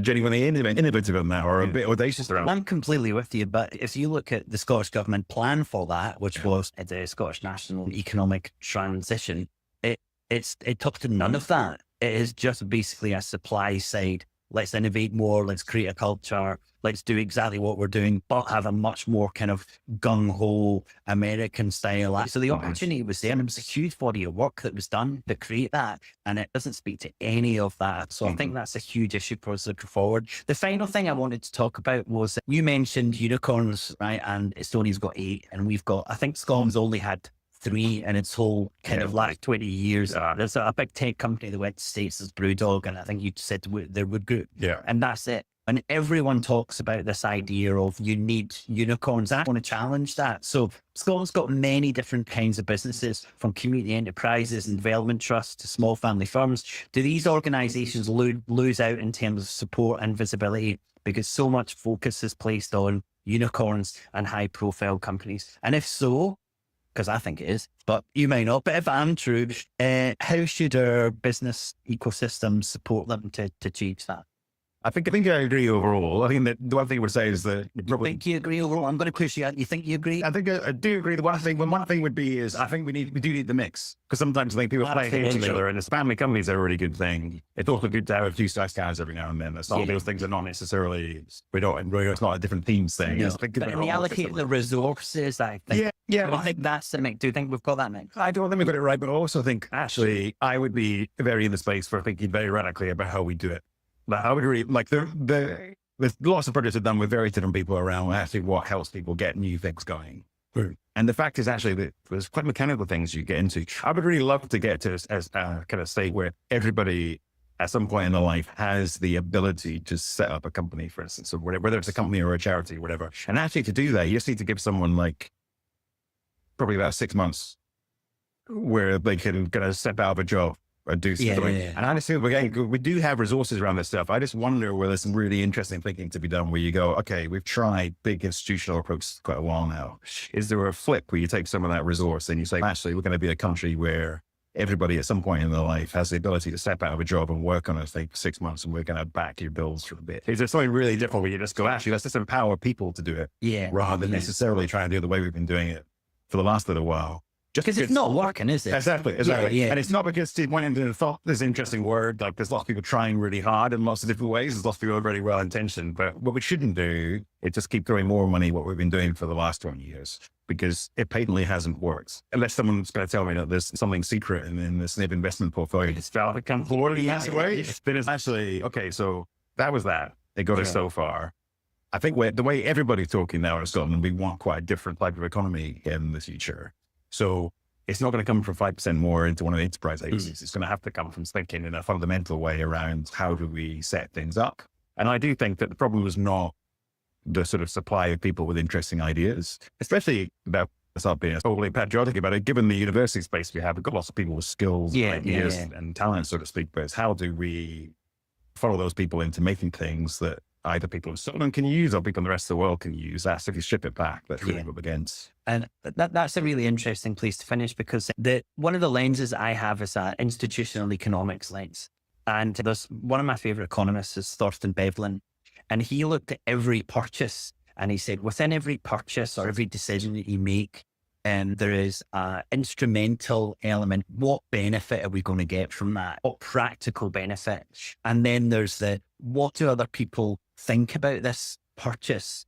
genuinely innovative in that or a bit audacious around? I'm completely with you, but if you look at the Scottish Government plan for that, which was the Scottish National Economic Transition, it took to none of that. It is just basically a supply side. Let's innovate more. Let's create a culture. Let's do exactly what we're doing, but have a much more kind of gung-ho American style. So the opportunity was there, and it was a huge body of work that was done to create that. And it doesn't speak to any of that. So I think that's a huge issue for us looking forward. The final thing I wanted to talk about was you mentioned unicorns, right? And Estonia's got 8, and we've got, I think Scotland's only had 3 in its whole kind of last 20 years. There's a big tech company that went to the States as Brewdog, and I think you said their Wood Group. Yeah. And that's it. And everyone talks about this idea of you need unicorns. I want to challenge that. So Scotland's got many different kinds of businesses, from community enterprises and development trusts to small family firms. Do these organisations lose out in terms of support and visibility because so much focus is placed on unicorns and high profile companies? And if so, because I think it is, but you may not. But if I'm true, how should our business ecosystems support them to achieve that? I think I agree overall. I think that the one thing I would say is that I think you agree overall. I'm going to push you out. You think you agree? I think I do agree. The one thing would be is I think we do need the mix, because sometimes I think people play against each other, and as family companies are a really good thing. It's also good to have a few size guys every now and then. Some of those things are not necessarily it's not a different themes thing. No. But in the allocate the resources, I think. Yeah. I think that's the mix. Do you think we've got that mix? I don't think we've got it right, but I also think actually I would be very in the space for thinking very radically about how we do it. Like I would really like there's lots of projects I've done with very different people around actually what helps people get new things going. And the fact is actually that there's quite mechanical things you get into. I would really love to get to as a kind of state where everybody at some point in their life has the ability to set up a company, for instance, or whether it's a company or a charity, whatever. And actually to do that, you just need to give someone like probably about 6 months where they can kind of step out of a job or do something. And I just think we do have resources around this stuff. I just wonder whether there's some really interesting thinking to be done where you go, okay, we've tried big institutional approaches quite a while now. Is there a flip where you take some of that resource and you say, actually, we're going to be a country where everybody at some point in their life has the ability to step out of a job and work on a thing for 6 months, and we're going to back your bills for a bit. Is there something really different where you just go, actually, let's just empower people to do it, rather than necessarily try and do it the way we've been doing it for the last little while? Just because it's not working, is it? Exactly. Yeah. And it's not because Steve went into the thought, there's an interesting word, like there's lots of people trying really hard in lots of different ways. There's lots of people really well intentioned, but what we shouldn't do is just keep throwing more money what we've been doing for the last 20 years, because it patently hasn't worked. Unless someone's going to tell me that there's something secret in this SNP investment portfolio. It's valid, it can't afford it way. Then it's actually, okay, so that was that. It got us so far. I think the way everybody's talking now in Scotland, we want quite a different type of economy in the future. So it's not going to come from 5% more into one of the enterprise agencies. It's going to have to come from thinking in a fundamental way around how do we set things up. And I do think that the problem is not the sort of supply of people with interesting ideas, especially about, it's not being totally patriotic about it, given the university space we have, we've got lots of people with skills, ideas and talent, so to speak, but it's how do we follow those people into making things that either people in Scotland can use or people in the rest of the world can use. That's if you strip it back, that's really up against. And that's a really interesting place to finish, because one of the lenses I have is an institutional economics lens. And there's one of my favorite economists is Thorsten Bevlin. And he looked at every purchase and he said, within every purchase or every decision that you make, there is an instrumental element. What benefit are we going to get from that? What practical benefit? And then there's what do other people think about this purchase?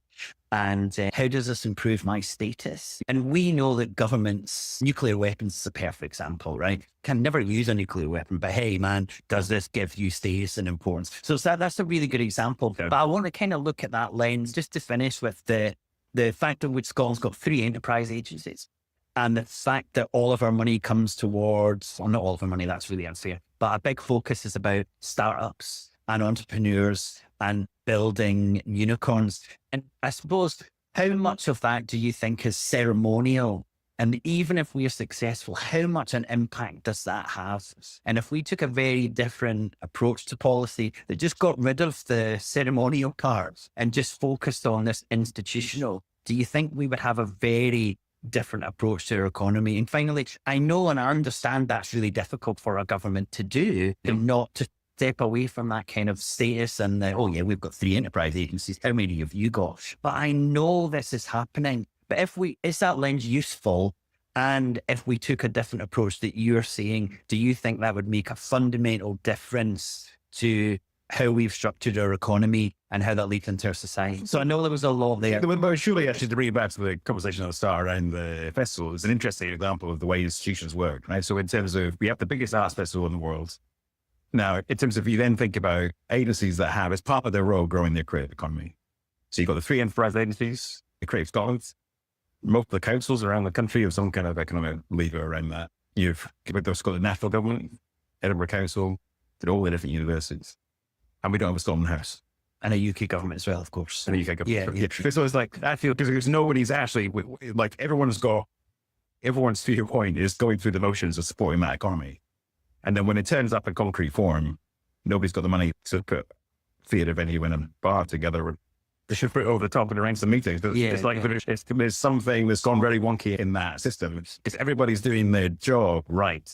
And how does this improve my status? And we know that governments, nuclear weapons is a perfect example, right? Can never use a nuclear weapon, but hey, man, does this give you status and importance? So that's a really good example. But I want to kind of look at that lens just to finish with the fact in which Scotland's got 3 enterprise agencies, and the fact that all of our money comes towards, well, not all of our money, that's really unfair, but a big focus is about startups and entrepreneurs and building unicorns. And I suppose, how much of that do you think is ceremonial? And even if we are successful, how much an impact does that have? And if we took a very different approach to policy that just got rid of the ceremonial parts and just focused on this institutional, do you think we would have a very different approach to our economy? And finally, I know and I understand that's really difficult for a government to do, and not to step away from that kind of status and we've got 3 enterprise agencies. How many have you got? But I know this is happening. But is that lens useful? And if we took a different approach that you're saying, do you think that would make a fundamental difference to how we've structured our economy and how that leads into our society? So I know there was a lot there. But surely, actually, to bring it back to the conversation at the start around the festival, it's an interesting example of the way institutions work, right? So in terms of, we have the biggest arts festival in the world. Now, in terms of, you then think about agencies that have, as part of their role, growing their creative economy. So you've got the 3 enterprise agencies, the Creative Scotland, most of the councils around the country have some kind of economic lever around that. You've got the national government, Edinburgh Council, they're all the different universities. And we don't have a Scotland House. And a UK government as well, of course. And a UK government. Yeah. So it's like, I feel, because nobody's actually, like everyone's, to your point, is going through the motions of supporting that economy. And then when it turns up in concrete form, nobody's got the money to put theatre venue in a bar together. They should put it over the top and arrange some meetings. But it's like there's something that's gone very wonky in that system. Because everybody's doing their job right,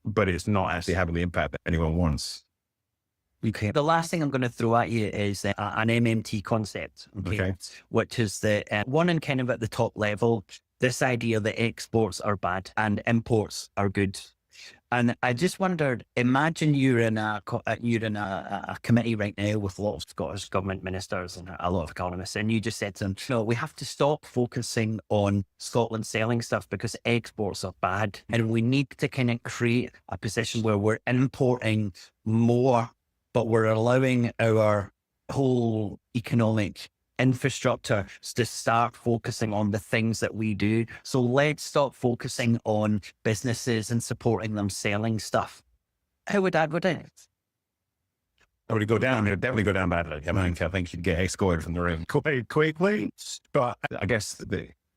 but it's not actually having the impact that anyone wants. Okay. The last thing I'm going to throw at you is an MMT concept, which is the one and kind of at the top level, this idea that exports are bad and imports are good. And I just wondered, imagine you're in a committee right now with a lot of Scottish government ministers and a lot of economists, and you just said to them, no, we have to stop focusing on Scotland selling stuff because exports are bad. And we need to kind of create a position where we're importing more, but we're allowing our whole economic infrastructure to start focusing on the things that we do. So let's stop focusing on businesses and supporting them selling stuff. How would that go down? It would go down. It would definitely go down badly. I mean, I think you'd get escorted from the room quite quickly. But I guess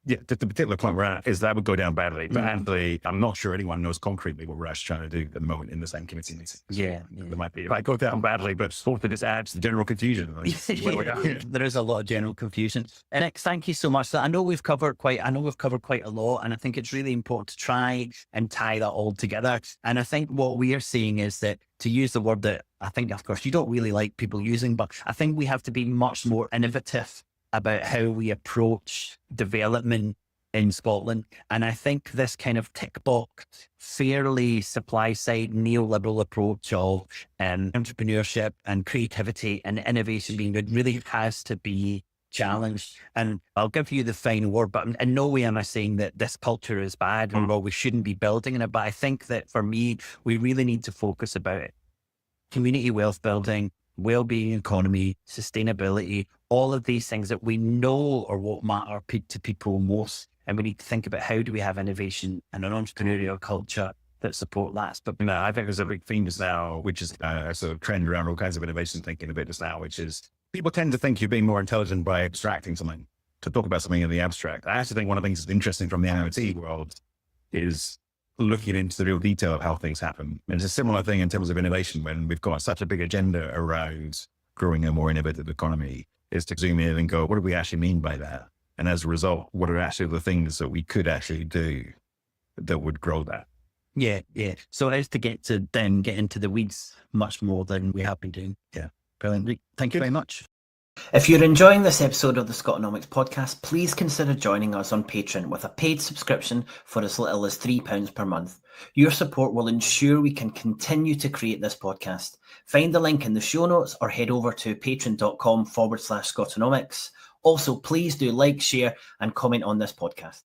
Yeah, the particular point we're at is that would go down badly. But actually, I'm not sure anyone knows concretely what we're actually trying to do at the moment in the same committee meeting. Yeah. There might be, it might go down badly, but sort of just adds to general confusion. There is a lot of general confusion. And Nick, thank you so much. I know we've covered quite a lot, and I think it's really important to try and tie that all together. And I think what we are seeing is that, to use the word that I think, of course, you don't really like people using, but I think we have to be much more innovative about how we approach development in Scotland. And I think this kind of tick box, fairly supply side neoliberal approach of entrepreneurship and creativity and innovation being good really has to be challenged. And I'll give you the final word, but in no way am I saying that this culture is bad or we shouldn't be building in it. But I think that for me, we really need to focus about it. Community wealth building, well-being economy, sustainability, all of these things that we know are what matter to people most. And we need to think about how do we have innovation and an entrepreneurial culture that support that. But no, I think there's a big theme just now, which is a sort of trend around all kinds of innovation thinking a bit just now, which is people tend to think you're being more intelligent by abstracting something, to talk about something in the abstract. I actually think one of the things that's interesting from the IoT world is looking into the real detail of how things happen. And it's a similar thing in terms of innovation when we've got such a big agenda around growing a more innovative economy, is to zoom in and go, what do we actually mean by that? And as a result, what are actually the things that we could actually do that would grow that? Yeah. So it is to get into the weeds much more than we have been doing. Yeah. Brilliant. Thank you very much. If you're enjoying this episode of the Scotonomics podcast, please consider joining us on Patreon with a paid subscription for as little as £3 per month. Your support will ensure we can continue to create this podcast. Find the link in the show notes or head over to patreon.com/Scotonomics. Also, please do like, share, and comment on this podcast.